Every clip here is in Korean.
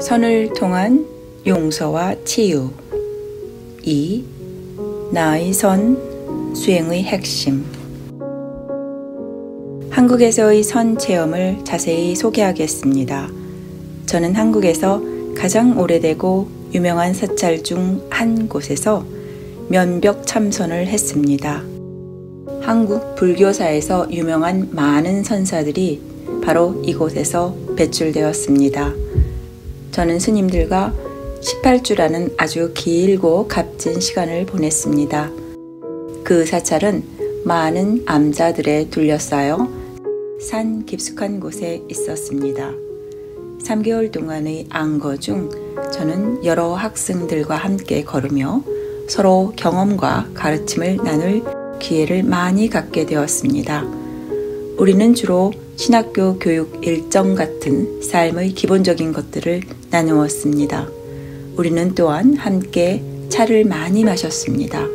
선을 통한 용서와 치유. 2. 나의 선 수행의 핵심. 한국에서의 선 체험을 자세히 소개하겠습니다. 저는 한국에서 가장 오래되고 유명한 사찰 중 한 곳에서 면벽 참선을 했습니다. 한국 불교사에서 유명한 많은 선사들이 바로 이곳에서 배출되었습니다. 저는 스님들과 18주라는 아주 길고 값진 시간을 보냈습니다. 그 사찰은 많은 암자들에 둘러싸여 산 깊숙한 곳에 있었습니다. 3개월 동안의 안거 중 저는 여러 학생들과 함께 걸으며 서로 경험과 가르침을 나눌 기회를 많이 갖게 되었습니다. 우리는 주로 신학교 교육 일정 같은 삶의 기본적인 것들을 나누었습니다. 우리는 또한 함께 차를 많이 마셨습니다.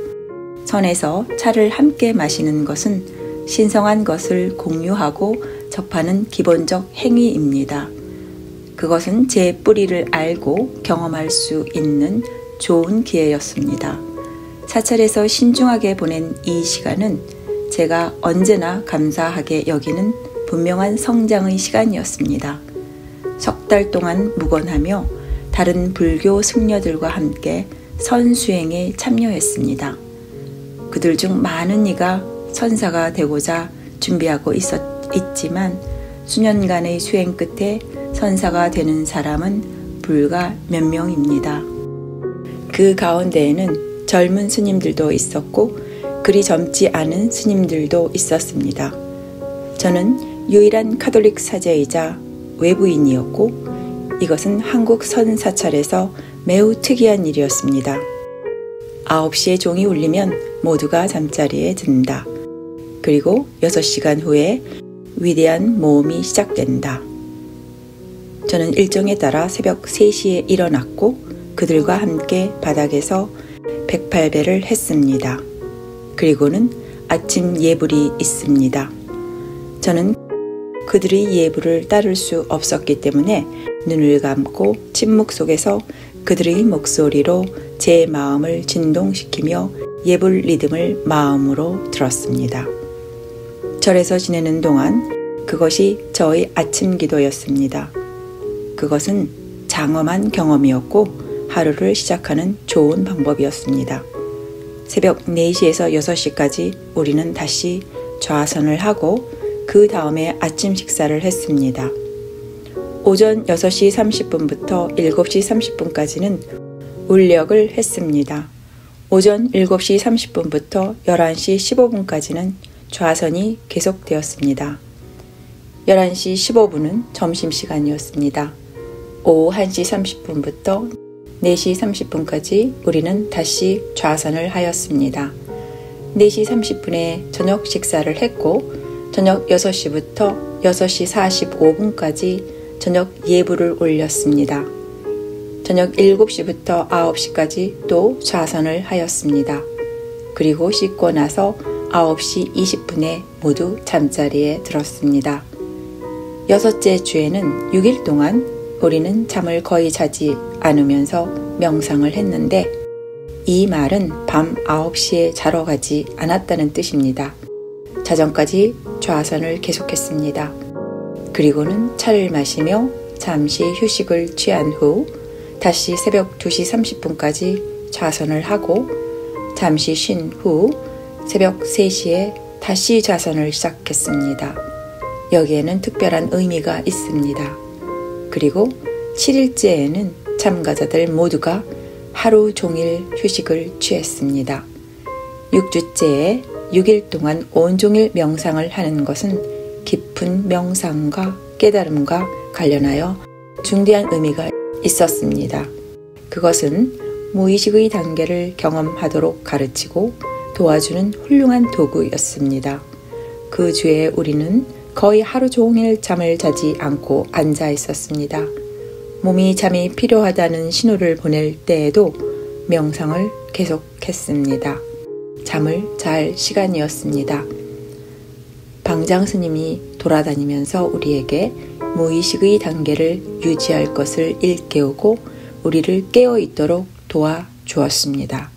선에서 차를 함께 마시는 것은 신성한 것을 공유하고 접하는 기본적 행위입니다. 그것은 제 뿌리를 알고 경험할 수 있는 좋은 기회였습니다. 사찰에서 신중하게 보낸 이 시간은 제가 언제나 감사하게 여기는 분명한 성장의 시간이었습니다. 석 달 동안 묵언하며 다른 불교 승려들과 함께 선수행에 참여했습니다. 그들 중 많은 이가 선사가 되고자 준비하고 있지만 수년간의 수행 끝에 선사가 되는 사람은 불과 몇 명입니다. 그 가운데에는 젊은 스님들도 있었고 그리 젊지 않은 스님들도 있었습니다. 저는 유일한 카톨릭 사제이자 외부인이었고 이것은 한국 선사찰에서 매우 특이한 일이었습니다. 9시에 종이 울리면 모두가 잠자리에 든다. 그리고 6시간 후에 위대한 모험이 시작된다. 저는 일정에 따라 새벽 3시에 일어났고 그들과 함께 바닥에서 108배를 했습니다. 그리고는 아침 예불이 있습니다. 저는 그들의 예불을 따를 수 없었기 때문에 눈을 감고 침묵 속에서 그들의 목소리로 제 마음을 진동시키며 예불 리듬을 마음으로 들었습니다. 절에서 지내는 동안 그것이 저의 아침 기도였습니다. 그것은 장엄한 경험이었고 하루를 시작하는 좋은 방법이었습니다. 새벽 4시에서 6시까지 우리는 다시 좌선을 하고 그 다음에 아침 식사를 했습니다. 오전 6시 30분부터 7시 30분까지는 울력을 했습니다. 오전 7시 30분부터 11시 15분까지는 좌선이 계속되었습니다. 11시 15분은 점심시간이었습니다. 오후 1시 30분부터 4시 30분까지 우리는 다시 좌선을 하였습니다. 4시 30분에 저녁 식사를 했고 저녁 6시부터 6시 45분까지 저녁 예불을 올렸습니다. 저녁 7시부터 9시까지 또 좌선을 하였습니다. 그리고 씻고 나서 9시 20분에 모두 잠자리에 들었습니다. 6째 주에는 6일 동안 우리는 잠을 거의 자지 않으면서 명상을 했는데 이 말은 밤 9시에 자러 가지 않았다는 뜻입니다. 자정까지 좌선을 계속했습니다. 그리고는 차를 마시며 잠시 휴식을 취한 후 다시 새벽 2시 30분까지 좌선을 하고 잠시 쉰 후 새벽 3시에 다시 좌선을 시작했습니다. 여기에는 특별한 의미가 있습니다. 그리고 7일째에는 참가자들 모두가 하루 종일 휴식을 취했습니다. 6주째에 6일 동안 온종일 명상을 하는 것은 깊은 명상과 깨달음과 관련하여 중대한 의미가 있었습니다. 그것은 무의식의 단계를 경험하도록 가르치고 도와주는 훌륭한 도구였습니다. 그 주에 우리는 거의 하루 종일 잠을 자지 않고 앉아 있었습니다. 몸이 잠이 필요하다는 신호를 보낼 때에도 명상을 계속했습니다. 잠을 잘 시간이었습니다. 방장 스님이 돌아다니면서 우리에게 무의식의 단계를 유지할 것을 일깨우고 우리를 깨어있도록 도와주었습니다.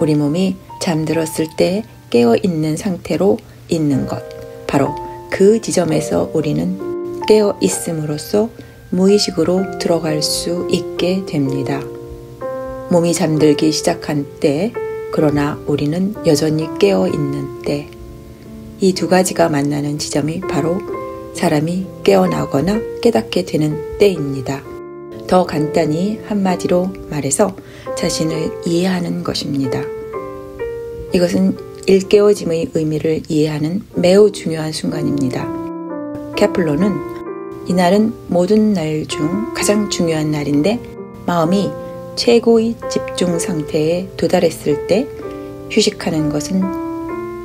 우리 몸이 잠들었을 때 깨어있는 상태로 있는 것, 바로 그 지점에서 우리는 깨어있음으로써 무의식으로 들어갈 수 있게 됩니다. 몸이 잠들기 시작한 때, 그러나 우리는 여전히 깨어있는 때, 이 두 가지가 만나는 지점이 바로 사람이 깨어나거나 깨닫게 되는 때입니다. 더 간단히 한마디로 말해서 자신을 이해하는 것입니다. 이것은 일깨워짐의 의미를 이해하는 매우 중요한 순간입니다. 케플러는 이날은 모든 날 중 가장 중요한 날인데 마음이 최고의 집중 상태에 도달했을 때 휴식하는 것은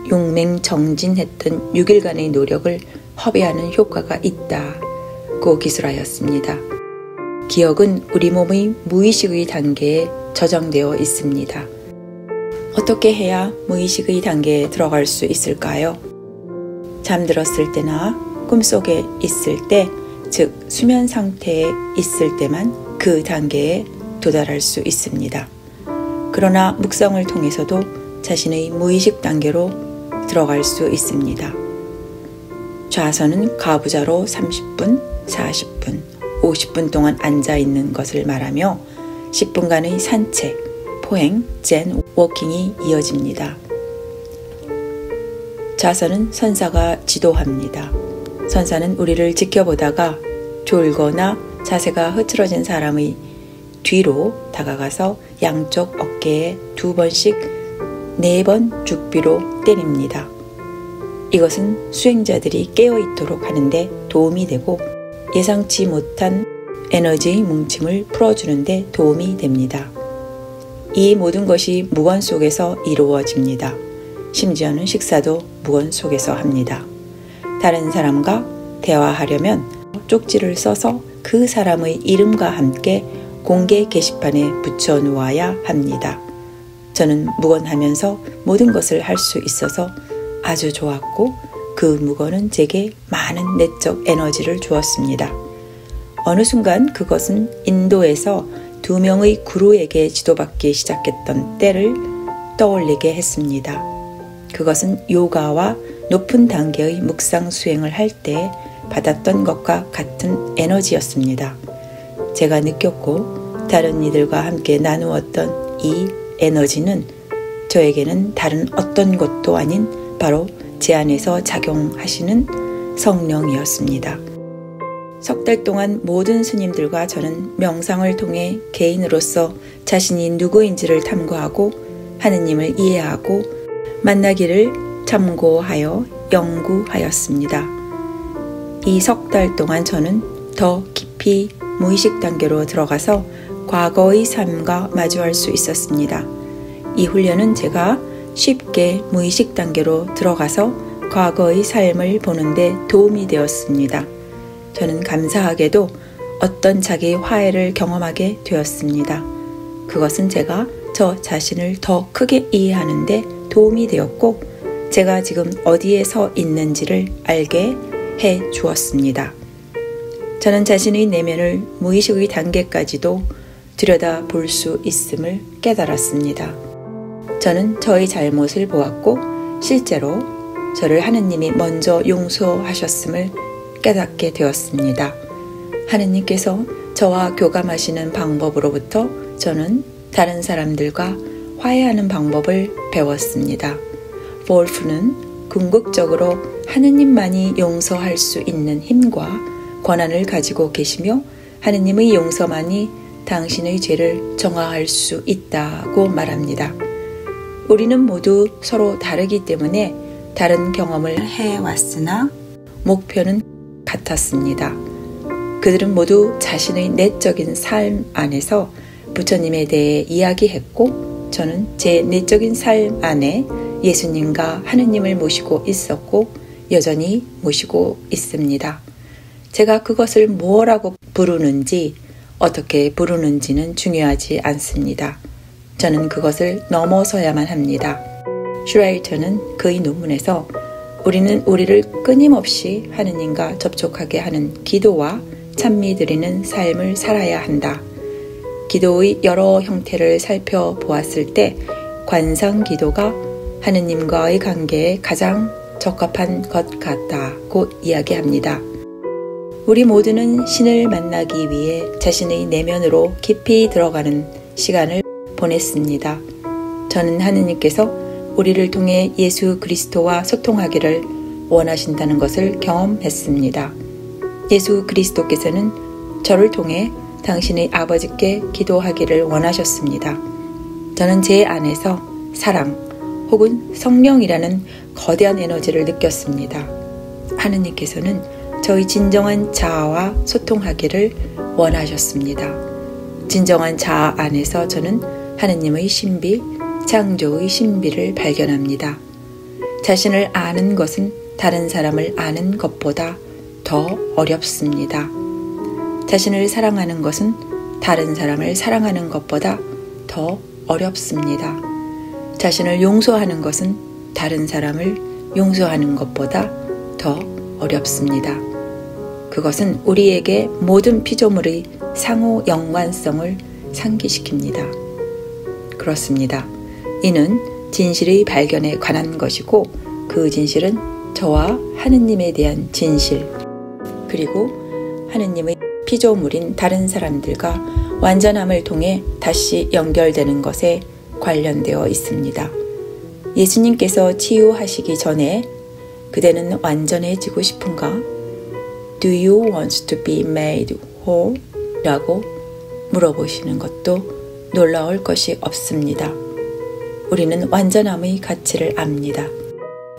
용맹정진했던 6일간의 노력을 허비하는 효과가 있다고 기술하였습니다. 기억은 우리 몸의 무의식의 단계에 저장되어 있습니다. 어떻게 해야 무의식의 단계에 들어갈 수 있을까요? 잠들었을 때나 꿈속에 있을 때, 즉 수면 상태에 있을 때만 그 단계에 도달할 수 있습니다. 그러나 묵상을 통해서도 자신의 무의식 단계로 들어갈 수 있습니다. 좌선은 가부좌로 30분, 40분, 50분 동안 앉아있는 것을 말하며 10분간의 산책, 포행, 젠, 워킹이 이어집니다. 좌선은 선사가 지도합니다. 선사는 우리를 지켜보다가 졸거나 자세가 흐트러진 사람의 뒤로 다가가서 양쪽 어깨에 2번씩 4번 죽비로 때립니다. 이것은 수행자들이 깨어있도록 하는데 도움이 되고 예상치 못한 에너지의 뭉침을 풀어주는 데 도움이 됩니다. 이 모든 것이 무건 속에서 이루어집니다. 심지어는 식사도 무건 속에서 합니다. 다른 사람과 대화하려면 쪽지를 써서 그 사람의 이름과 함께 공개 게시판에 붙여 놓아야 합니다. 저는 무건하면서 모든 것을 할 수 있어서 아주 좋았고 그 무건은 제게 많은 내적 에너지를 주었습니다. 어느 순간 그것은 인도에서 2명의 구루에게 지도받기 시작했던 때를 떠올리게 했습니다. 그것은 요가와 높은 단계의 묵상 수행을 할 때 받았던 것과 같은 에너지였습니다. 제가 느꼈고 다른 이들과 함께 나누었던 이 에너지는 저에게는 다른 어떤 것도 아닌 바로 제 안에서 작용하시는 성령이었습니다. 석 달 동안 모든 스님들과 저는 명상을 통해 개인으로서 자신이 누구인지를 탐구하고 하느님을 이해하고 만나기를 참고하여 연구하였습니다. 이 석 달 동안 저는 더 깊이 무의식 단계로 들어가서 과거의 삶과 마주할 수 있었습니다. 이 훈련은 제가 쉽게 무의식 단계로 들어가서 과거의 삶을 보는데 도움이 되었습니다. 저는 감사하게도 어떤 자기 화해를 경험하게 되었습니다. 그것은 제가 저 자신을 더 크게 이해하는 데 도움이 되었고 제가 지금 어디에 서 있는지를 알게 해 주었습니다. 저는 자신의 내면을 무의식의 단계까지도 들여다 볼 수 있음을 깨달았습니다. 저는 저의 잘못을 보았고 실제로 저를 하느님이 먼저 용서하셨음을 깨닫게 되었습니다. 하느님께서 저와 교감하시는 방법으로부터 저는 다른 사람들과 화해하는 방법을 배웠습니다. 볼프는 궁극적으로 하느님만이 용서할 수 있는 힘과 권한을 가지고 계시며 하느님의 용서만이 당신의 죄를 정화할 수 있다고 말합니다. 우리는 모두 서로 다르기 때문에 다른 경험을 해왔으나 목표는 같았습니다. 그들은 모두 자신의 내적인 삶 안에서 부처님에 대해 이야기했고 저는 제 내적인 삶 안에 예수님과 하느님을 모시고 있었고 여전히 모시고 있습니다. 제가 그것을 뭐라고 부르는지 어떻게 부르는지는 중요하지 않습니다. 저는 그것을 넘어서야만 합니다. 슈라이터는 그의 논문에서 우리는 우리를 끊임없이 하느님과 접촉하게 하는 기도와 찬미 드리는 삶을 살아야 한다. 기도의 여러 형태를 살펴보았을 때 관상 기도가 하느님과의 관계에 가장 적합한 것 같다고 이야기합니다. 우리 모두는 신을 만나기 위해 자신의 내면으로 깊이 들어가는 시간을 보냈습니다. 저는 하느님께서 우리를 통해 예수 그리스도와 소통하기를 원하신다는 것을 경험했습니다. 예수 그리스도께서는 저를 통해 당신의 아버지께 기도하기를 원하셨습니다. 저는 제 안에서 사랑 혹은 성령이라는 거대한 에너지를 느꼈습니다. 하느님께서는 저희 진정한 자아와 소통하기를 원하셨습니다. 진정한 자아 안에서 저는 하느님의 신비, 창조의 신비를 발견합니다. 자신을 아는 것은 다른 사람을 아는 것보다 더 어렵습니다. 자신을 사랑하는 것은 다른 사람을 사랑하는 것보다 더 어렵습니다. 자신을 용서하는 것은 다른 사람을 용서하는 것보다 더 어렵습니다. 그것은 우리에게 모든 피조물의 상호 연관성을 상기시킵니다. 그렇습니다. 이는 진실의 발견에 관한 것이고 그 진실은 저와 하느님에 대한 진실 그리고 하느님의 피조물인 다른 사람들과 완전함을 통해 다시 연결되는 것에 관련되어 있습니다. 예수님께서 치유하시기 전에 그대는 완전해지고 싶은가? Do you want to be made whole? 라고 물어보시는 것도 놀라울 것이 없습니다. 우리는 완전함의 가치를 압니다.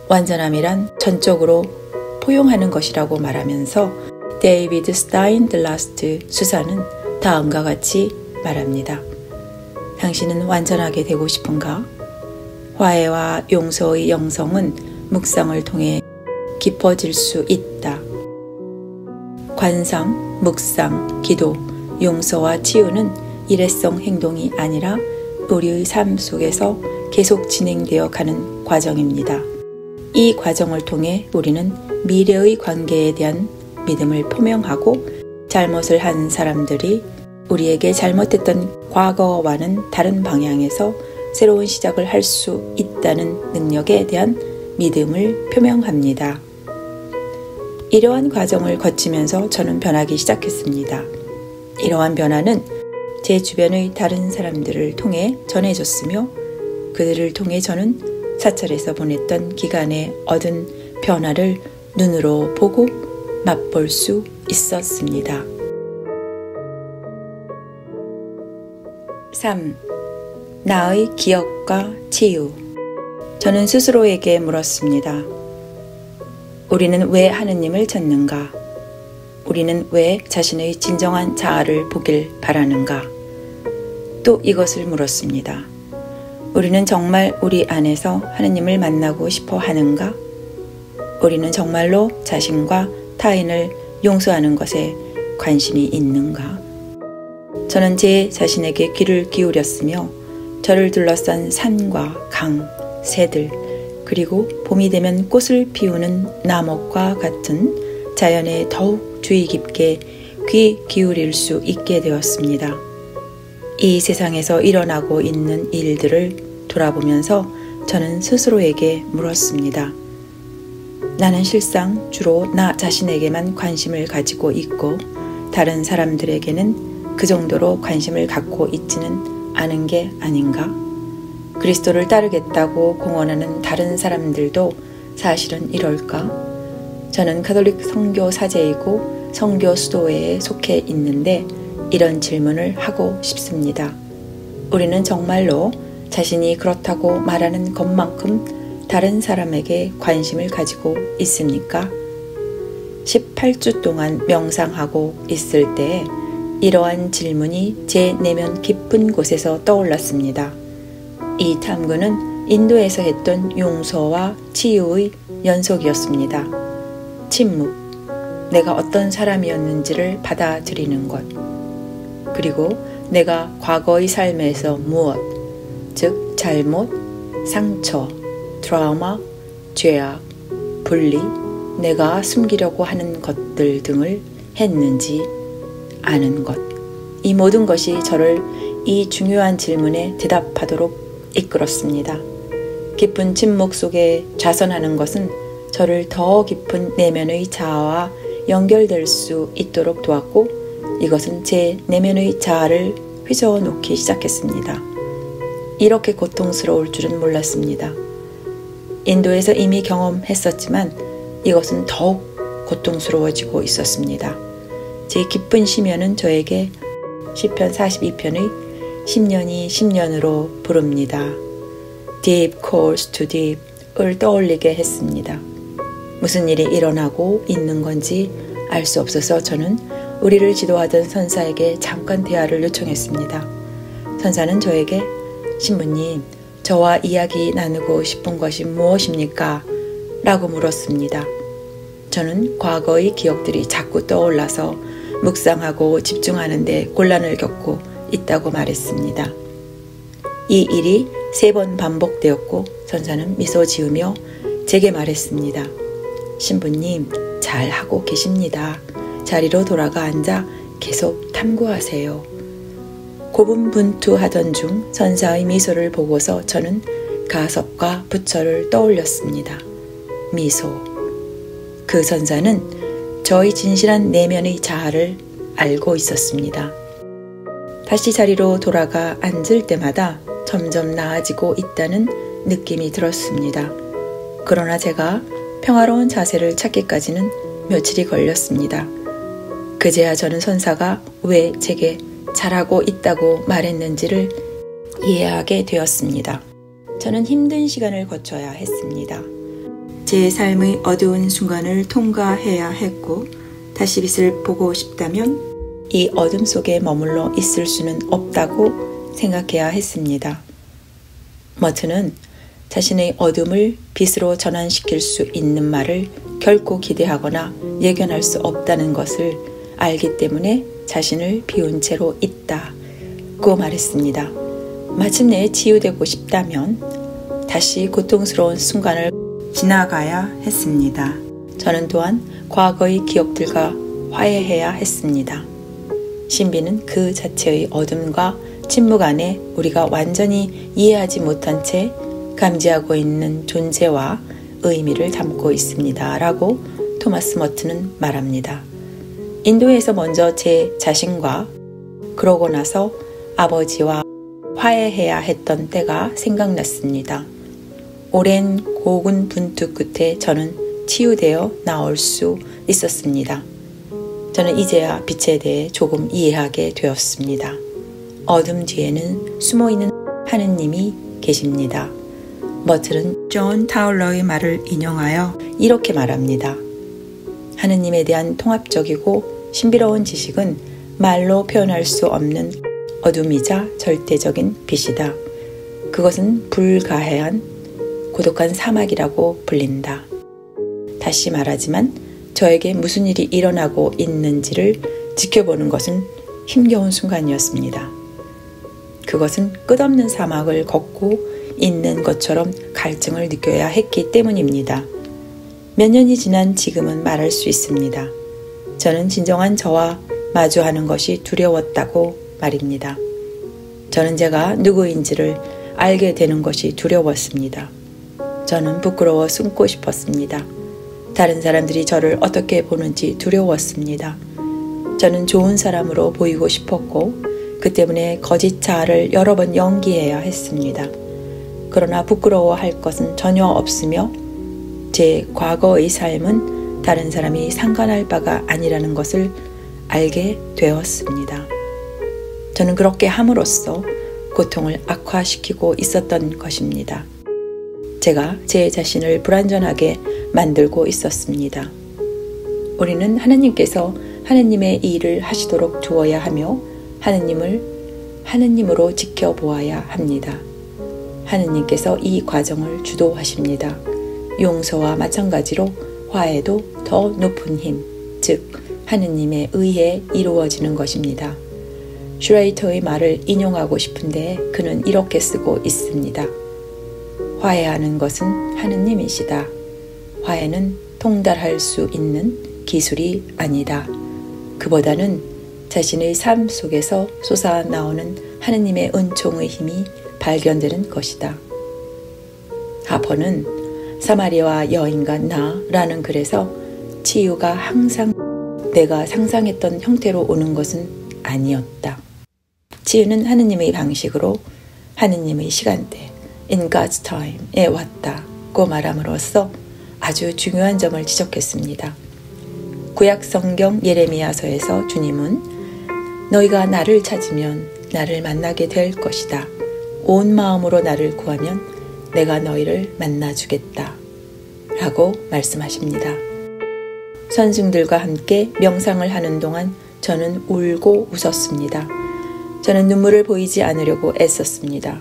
완전함이란 전적으로 포용하는 것이라고 말하면서 데이비드 스타인들라스트 수사는 다음과 같이 말합니다. 당신은 완전하게 되고 싶은가? 화해와 용서의 영성은 묵상을 통해 깊어질 수 있다. 관상, 묵상, 기도, 용서와 치유는 일회성 행동이 아니라 우리의 삶 속에서 계속 진행되어 가는 과정입니다. 이 과정을 통해 우리는 미래의 관계에 대한 믿음을 표명하고 잘못을 한 사람들이 우리에게 잘못했던 과거와는 다른 방향에서 새로운 시작을 할 수 있다는 능력에 대한 믿음을 표명합니다. 이러한 과정을 거치면서 저는 변하기 시작했습니다. 이러한 변화는 제 주변의 다른 사람들을 통해 전해졌으며 그들을 통해 저는 사찰에서 보냈던 기간에 얻은 변화를 눈으로 보고 맛볼 수 있었습니다. 3. 나의 기억과 치유. 저는 스스로에게 물었습니다. 우리는 왜 하느님을 찾는가? 우리는 왜 자신의 진정한 자아를 보길 바라는가? 또 이것을 물었습니다. 우리는 정말 우리 안에서 하느님을 만나고 싶어 하는가? 우리는 정말로 자신과 타인을 용서하는 것에 관심이 있는가? 저는 제 자신에게 귀를 기울였으며 저를 둘러싼 산과 강, 새들, 그리고 봄이 되면 꽃을 피우는 나목과 같은 자연에 더욱 주의 깊게 귀 기울일 수 있게 되었습니다. 이 세상에서 일어나고 있는 일들을 돌아보면서 저는 스스로에게 물었습니다. 나는 실상 주로 나 자신에게만 관심을 가지고 있고 다른 사람들에게는 그 정도로 관심을 갖고 있지는 않은 게 아닌가? 그리스도를 따르겠다고 공언하는 다른 사람들도 사실은 이럴까? 저는 가톨릭 선교 사제이고 선교 수도회에 속해 있는데 이런 질문을 하고 싶습니다. 우리는 정말로 자신이 그렇다고 말하는 것만큼 다른 사람에게 관심을 가지고 있습니까? 18주 동안 명상하고 있을 때 이러한 질문이 제 내면 깊은 곳에서 떠올랐습니다. 이 탐구는 인도에서 했던 용서와 치유의 연속이었습니다. 침묵, 내가 어떤 사람이었는지를 받아들이는 것, 그리고 내가 과거의 삶에서 무엇, 즉 잘못, 상처, 트라우마, 죄악, 분리, 내가 숨기려고 하는 것들 등을 했는지 아는 것. 이 모든 것이 저를 이 중요한 질문에 대답하도록 이끌었습니다. 깊은 침묵 속에 좌선하는 것은 저를 더 깊은 내면의 자아와 연결될 수 있도록 도왔고, 이것은 제 내면의 자아를 휘저어 놓기 시작했습니다. 이렇게 고통스러울 줄은 몰랐습니다. 인도에서 이미 경험했었지만 이것은 더욱 고통스러워지고 있었습니다. 제 깊은 심연은 저에게 시편 42편의 10년이 10년으로 부릅니다. Deep calls to deep을 떠올리게 했습니다. 무슨 일이 일어나고 있는 건지 알 수 없어서 저는 우리를 지도하던 선사에게 잠깐 대화를 요청했습니다. 선사는 저에게 신부님, 저와 이야기 나누고 싶은 것이 무엇입니까? 라고 물었습니다. 저는 과거의 기억들이 자꾸 떠올라서 묵상하고 집중하는데 곤란을 겪고 있다고 말했습니다. 이 일이 3번 반복되었고 선사는 미소 지으며 제게 말했습니다. 신부님, 잘 하고 계십니다. 자리로 돌아가 앉아 계속 탐구하세요. 고분분투하던 중 선사의 미소를 보고서 저는 가섭과 부처를 떠올렸습니다. 미소. 그 선사는 저의 진실한 내면의 자아를 알고 있었습니다. 다시 자리로 돌아가 앉을 때마다 점점 나아지고 있다는 느낌이 들었습니다. 그러나 제가 평화로운 자세를 찾기까지는 며칠이 걸렸습니다. 그제야 저는 선사가 왜 제게 잘하고 있다고 말했는지를 이해하게 되었습니다. 저는 힘든 시간을 거쳐야 했습니다. 제 삶의 어두운 순간을 통과해야 했고, 다시 빛을 보고 싶다면 이 어둠 속에 머물러 있을 수는 없다고 생각해야 했습니다. 머트는 자신의 어둠을 빛으로 전환시킬 수 있는 말을 결코 기대하거나 예견할 수 없다는 것을 알기 때문에 자신을 비운 채로 있다고 말했습니다. 마침내 치유되고 싶다면 다시 고통스러운 순간을 지나가야 했습니다. 저는 또한 과거의 기억들과 화해해야 했습니다. 신비는 그 자체의 어둠과 침묵 안에 우리가 완전히 이해하지 못한 채 감지하고 있는 존재와 의미를 담고 있습니다. 라고 토마스 머트는 말합니다. 인도에서 먼저 제 자신과 그러고 나서 아버지와 화해해야 했던 때가 생각났습니다. 오랜 고군분투 끝에 저는 치유되어 나올 수 있었습니다. 저는 이제야 빛에 대해 조금 이해하게 되었습니다. 어둠 뒤에는 숨어있는 하느님이 계십니다. 머트는 존 타울러의 말을 인용하여 이렇게 말합니다. 하느님에 대한 통합적이고 신비로운 지식은 말로 표현할 수 없는 어둠이자 절대적인 빛이다. 그것은 불가해한 고독한 사막이라고 불린다. 다시 말하지만 저에게 무슨 일이 일어나고 있는지를 지켜보는 것은 힘겨운 순간이었습니다. 그것은 끝없는 사막을 걷고 있는 것처럼 갈증을 느껴야 했기 때문입니다. 몇 년이 지난 지금은 말할 수 있습니다. 저는 진정한 저와 마주하는 것이 두려웠다고 말입니다. 저는 제가 누구인지를 알게 되는 것이 두려웠습니다. 저는 부끄러워 숨고 싶었습니다. 다른 사람들이 저를 어떻게 보는지 두려웠습니다. 저는 좋은 사람으로 보이고 싶었고 그 때문에 거짓 자아를 여러 번 연기해야 했습니다. 그러나 부끄러워할 것은 전혀 없으며 제 과거의 삶은 다른 사람이 상관할 바가 아니라는 것을 알게 되었습니다. 저는 그렇게 함으로써 고통을 악화시키고 있었던 것입니다. 제가 제 자신을 불완전하게 만들고 있었습니다. 우리는 하느님께서 하느님의 일을 하시도록 두어야 하며 하느님을 하느님으로 지켜보아야 합니다. 하느님께서 이 과정을 주도하십니다. 용서와 마찬가지로 화해도 더 높은 힘, 즉 하느님에 의해 이루어지는 것입니다. 슈레이터의 말을 인용하고 싶은데 그는 이렇게 쓰고 있습니다. 화해하는 것은 하느님이시다. 화해는 통달할 수 있는 기술이 아니다. 그보다는 자신의 삶 속에서 솟아나오는 하느님의 은총의 힘이 발견되는 것이다. 하퍼는 사마리아 여인과 나라는 글에서 치유가 항상 내가 상상했던 형태로 오는 것은 아니었다. 치유는 하느님의 방식으로 하느님의 시간대, in God's time에 왔다고 말함으로써 아주 중요한 점을 지적했습니다. 구약 성경 예레미야서에서 주님은 너희가 나를 찾으면 나를 만나게 될 것이다. 온 마음으로 나를 구하면 내가 너희를 만나주겠다. 라고 말씀하십니다. 선생들과 함께 명상을 하는 동안 저는 울고 웃었습니다. 저는 눈물을 보이지 않으려고 애썼습니다.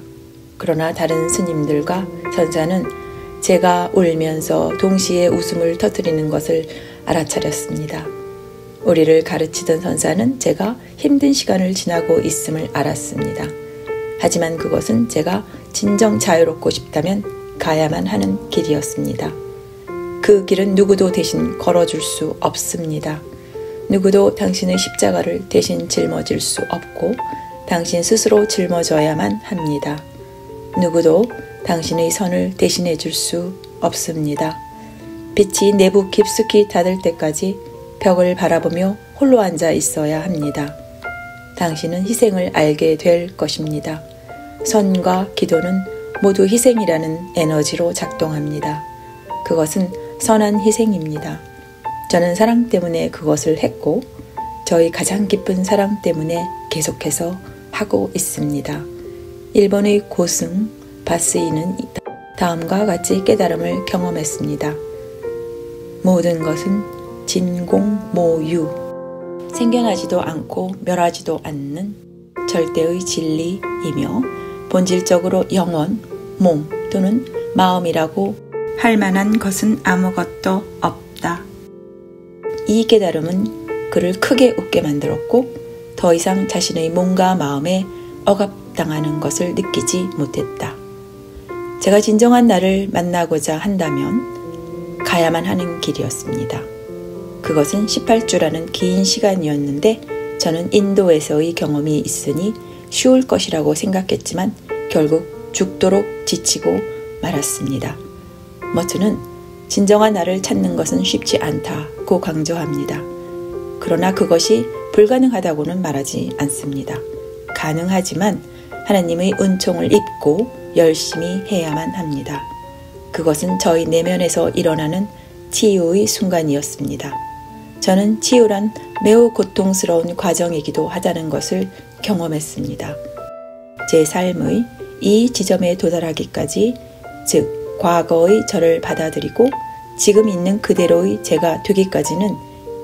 그러나 다른 스님들과 선사는 제가 울면서 동시에 웃음을 터뜨리는 것을 알아차렸습니다. 우리를 가르치던 선사는 제가 힘든 시간을 지나고 있음을 알았습니다. 하지만 그것은 제가 진정 자유롭고 싶다면 가야만 하는 길이었습니다. 그 길은 누구도 대신 걸어줄 수 없습니다. 누구도 당신의 십자가를 대신 짊어질 수 없고 당신 스스로 짊어져야만 합니다. 누구도 당신의 선을 대신해 줄 수 없습니다. 빛이 내부 깊숙이 닿을 때까지 벽을 바라보며 홀로 앉아 있어야 합니다. 당신은 희생을 알게 될 것입니다. 선과 기도는 모두 희생이라는 에너지로 작동합니다. 그것은 선한 희생입니다. 저는 사랑 때문에 그것을 했고 저희 가장 깊은 사랑 때문에 계속해서 하고 있습니다. 일본의 고승 바스이는 다음과 같이 깨달음을 경험했습니다. 모든 것은 진공모유, 생겨나지도 않고 멸하지도 않는 절대의 진리이며 본질적으로 영혼, 몸 또는 마음이라고 할 만한 것은 아무것도 없다. 이 깨달음은 그를 크게 웃게 만들었고 더 이상 자신의 몸과 마음에 억압당하는 것을 느끼지 못했다. 제가 진정한 나를 만나고자 한다면 가야만 하는 길이었습니다. 그것은 18주라는 긴 시간이었는데 저는 인도에서의 경험이 있으니 쉬울 것이라고 생각했지만 결국 죽도록 지치고 말았습니다. 머트는 진정한 나를 찾는 것은 쉽지 않다고 강조합니다. 그러나 그것이 불가능하다고는 말하지 않습니다. 가능하지만 하나님의 은총을 입고 열심히 해야만 합니다. 그것은 저희 내면에서 일어나는 치유의 순간이었습니다. 저는 치유란 매우 고통스러운 과정이기도 하다는 것을 경험했습니다. 제 삶의 이 지점에 도달하기까지, 즉 과거의 저를 받아들이고 지금 있는 그대로의 제가 되기까지는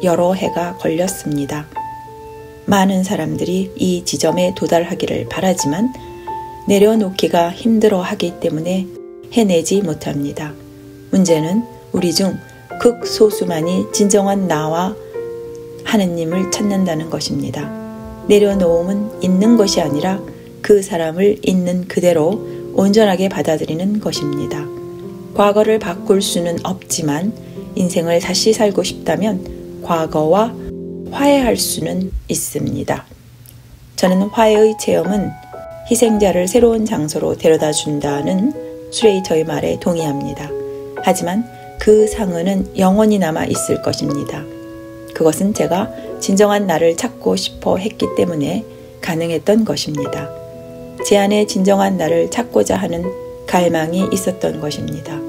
여러 해가 걸렸습니다. 많은 사람들이 이 지점에 도달하기를 바라지만 내려놓기가 힘들어하기 때문에 해내지 못합니다. 문제는 우리 중 극소수만이 진정한 나와 하느님을 찾는다는 것입니다. 내려놓음은 있는 것이 아니라 그 사람을 있는 그대로 온전하게 받아들이는 것입니다. 과거를 바꿀 수는 없지만 인생을 다시 살고 싶다면 과거와 화해할 수는 있습니다. 저는 화해의 체험은 희생자를 새로운 장소로 데려다 준다는 슈레이터의 말에 동의합니다. 하지만 그 상흔은 영원히 남아 있을 것입니다. 그것은 제가 진정한 나를 찾고 싶어 했기 때문에 가능했던 것입니다. 제 안에 진정한 나를 찾고자 하는 갈망이 있었던 것입니다.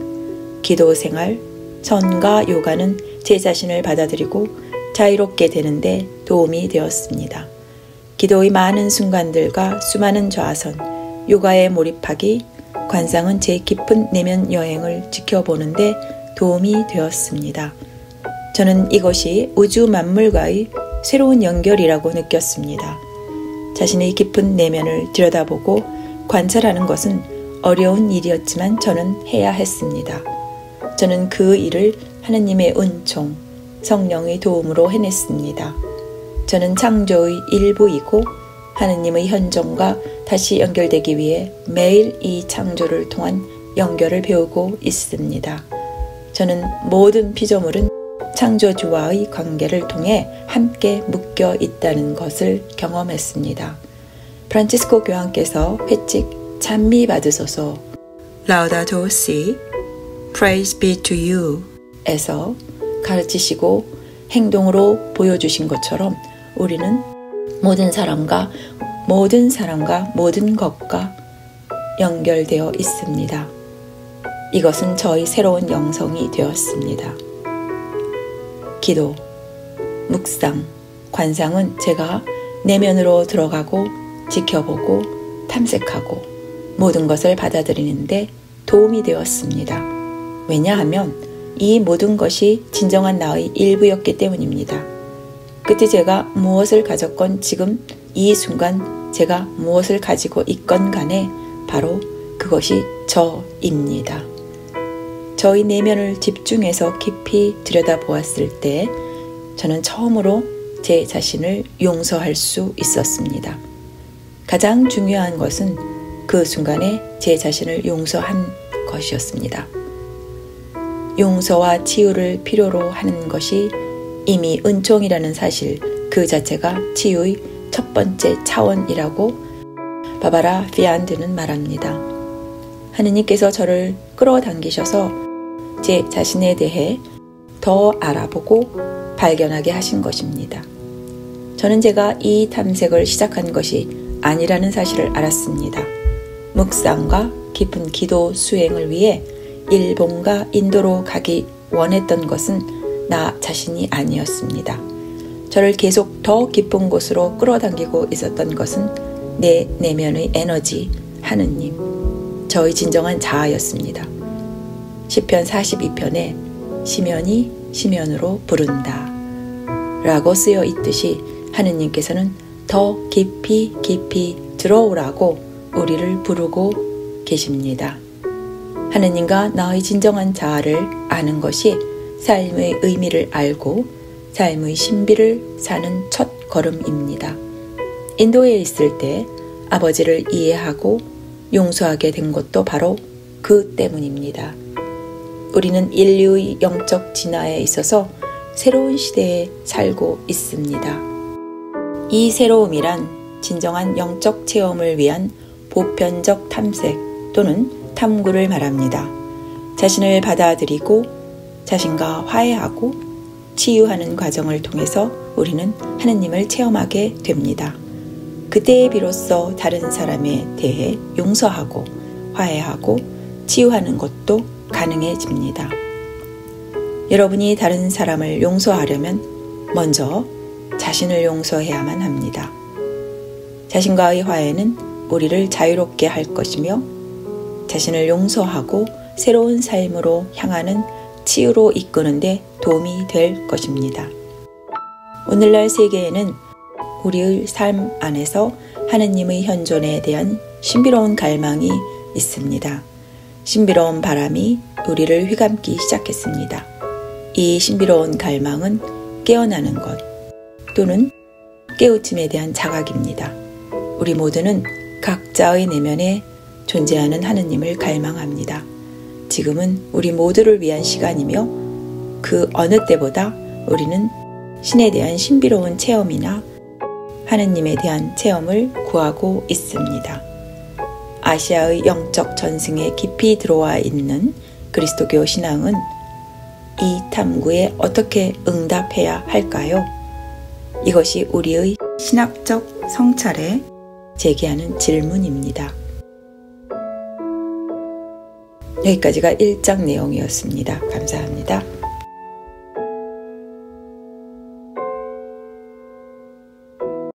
기도 생활, 전과 요가는 제 자신을 받아들이고 자유롭게 되는데 도움이 되었습니다. 기도의 많은 순간들과 수많은 좌선, 요가에 몰입하기, 관상은 제 깊은 내면 여행을 지켜보는데 도움이 되었습니다. 저는 이것이 우주 만물과의 새로운 연결이라고 느꼈습니다. 자신의 깊은 내면을 들여다보고 관찰하는 것은 어려운 일이었지만 저는 해야 했습니다. 저는 그 일을 하느님의 은총, 성령의 도움으로 해냈습니다. 저는 창조의 일부이고 하느님의 현존과 다시 연결되기 위해 매일 이 창조를 통한 연결을 배우고 있습니다. 저는 모든 피조물은 창조주와의 관계를 통해 함께 묶여 있다는 것을 경험했습니다. 프란치스코 교황께서 회칙 찬미 받으소서 라우다토 시 Praise be to you 에서 가르치시고 행동으로 보여주신 것처럼 우리는 모든 사람과 모든 것과 연결되어 있습니다. 이것은 저희 새로운 영성이 되었습니다. 기도, 묵상, 관상은 제가 내면으로 들어가고 지켜보고 탐색하고 모든 것을 받아들이는데 도움이 되었습니다. 왜냐하면 이 모든 것이 진정한 나의 일부였기 때문입니다. 그때 제가 무엇을 가졌건 지금 이 순간 제가 무엇을 가지고 있건 간에 바로 그것이 저입니다. 저의 내면을 집중해서 깊이 들여다보았을 때 저는 처음으로 제 자신을 용서할 수 있었습니다. 가장 중요한 것은 그 순간에 제 자신을 용서한 것이었습니다. 용서와 치유를 필요로 하는 것이 이미 은총이라는 사실 그 자체가 치유의 첫 번째 차원이라고 바바라 피안드는 말합니다. 하느님께서 저를 끌어당기셔서 제 자신에 대해 더 알아보고 발견하게 하신 것입니다. 저는 제가 이 탐색을 시작한 것이 아니라는 사실을 알았습니다. 묵상과 깊은 기도 수행을 위해 일본과 인도로 가기 원했던 것은 나 자신이 아니었습니다. 저를 계속 더 깊은 곳으로 끌어당기고 있었던 것은 내 내면의 에너지, 하느님, 저의 진정한 자아였습니다. 시편 42편에 시면이 시면으로 부른다 라고 쓰여 있듯이 하느님께서는 더 깊이 들어오라고 우리를 부르고 계십니다. 하느님과 나의 진정한 자아를 아는 것이 삶의 의미를 알고 삶의 신비를 사는 첫 걸음입니다. 인도에 있을 때 아버지를 이해하고 용서하게 된 것도 바로 그 때문입니다. 우리는 인류의 영적 진화에 있어서 새로운 시대에 살고 있습니다. 이 새로움이란 진정한 영적 체험을 위한 보편적 탐색 또는 탐구를 말합니다. 자신을 받아들이고 자신과 화해하고 치유하는 과정을 통해서 우리는 하느님을 체험하게 됩니다. 그때에 비로소 다른 사람에 대해 용서하고 화해하고 치유하는 것도 가능해집니다. 여러분이 다른 사람을 용서하려면 먼저 자신을 용서해야만 합니다. 자신과의 화해는 우리를 자유롭게 할 것이며 자신을 용서하고 새로운 삶으로 향하는 치유로 이끄는데 도움이 될 것입니다. 오늘날 세계에는 우리의 삶 안에서 하느님의 현존에 대한 신비로운 갈망이 있습니다. 신비로운 바람이 우리를 휘감기 시작했습니다. 이 신비로운 갈망은 깨어나는 것 또는 깨우침에 대한 자각입니다. 우리 모두는 각자의 내면에 존재하는 하느님을 갈망합니다. 지금은 우리 모두를 위한 시간이며 그 어느 때보다 우리는 신에 대한 신비로운 체험이나 하느님에 대한 체험을 구하고 있습니다. 아시아의 영적 전승에 깊이 들어와 있는 그리스도교 신앙은 이 탐구에 어떻게 응답해야 할까요? 이것이 우리의 신학적 성찰에 제기하는 질문입니다. 여기까지가 1장 내용이었습니다. 감사합니다.